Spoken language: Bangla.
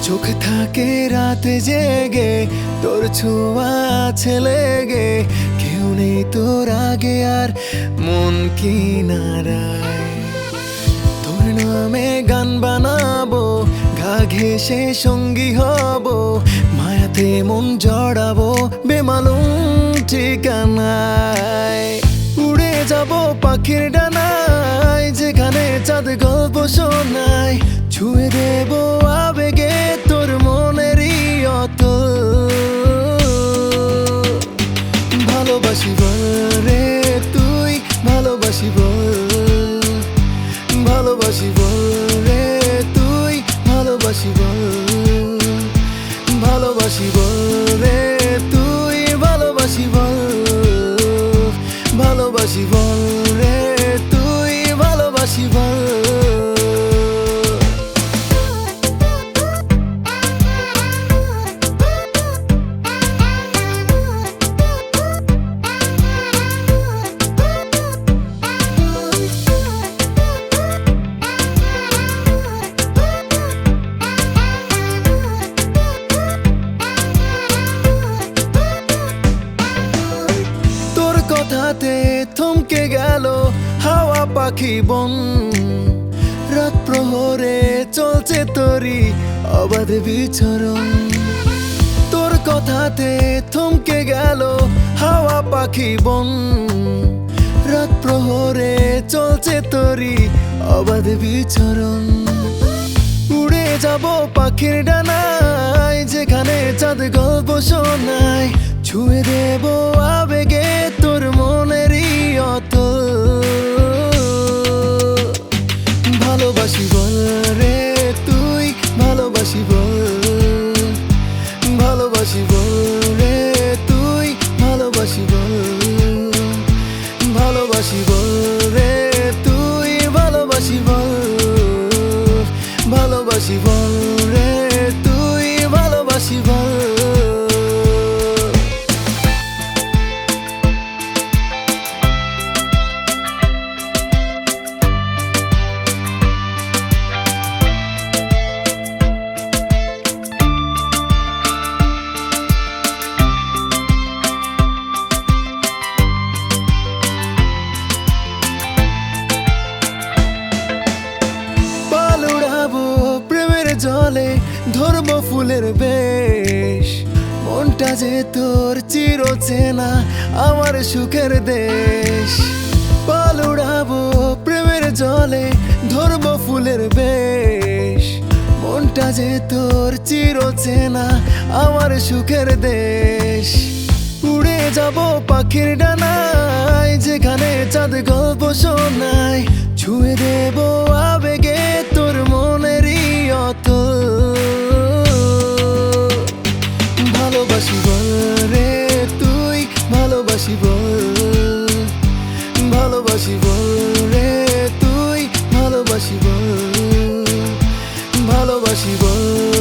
চোখ থাকে রাতে জেগে, তোর ছোঁয়া আছে লেগে, কেউ নেই তোর আগে আর মন কিনারায়। তোর নামে গান বানাবো, গা ঘেঁষে সঙ্গী হব, মায়াতে মন জড়াবো বেমালুম ঠিকানায়। উড়ে যাব পাখির ডানায়, যেখানে চাঁদ গল্প শোনায়, ছুঁয়ে দেব আবেগে তোর মনেরই অতল। ভালোবাসি বল রে তুই, ভালোবাসি বল, ভালোবাসি বল রে তুই, ভালোবাসি বল, ভালোবাসি বল রে তুই, ভালোবাসি বল, ভালোবাসি বল রে তুই, ভালোবাসি বল। কথাতে থমকে গেল হাওয়া পাখি বন, রাত প্রহরে চলছে তোরই অবাধ বিচরণ। তোর কথাতে থমকে গেল হাওয়া পাখি বন, রাত প্রহরে চলছে তোরই অবাধ বিচরণ। উড়ে যাব পাখির ডানায়, যেখানে চাঁদ গল্প শোনায়, ছুঁয়ে দেব আবেগে তোর মনেরই অতল। ভালোবাসি বল রে তুই, ভালোবাসি বল, ভালোবাসি বল রে তুই, ভালোবাসি বল, ভালোবাসি বল রে তুই, ভালোবাসি বল, ভালোবাসি বল রে তুই, ভালোবাসি বল। জলে ধরব ফুলের বেশ, মনটা যে তোর চির চেনা আমার সুখের দেশ। পাল উড়াবো প্রেমের জলে, ধরব ফুলের বেশ, মনটা যে তোর চির চেনা আমার সুখের দেশ। উড়ে যাব পাখির ডানায়, যেখানে চাঁদ গল্প শোনায়, ছুঁয়ে দেব আবেগে তোর মনেরই অতল। ভালোবাসি বল রে তুই, ভালোবাসি বল, ভালোবাসি বল রে তুই, ভালোবাসি বল, ভালোবাসি বল।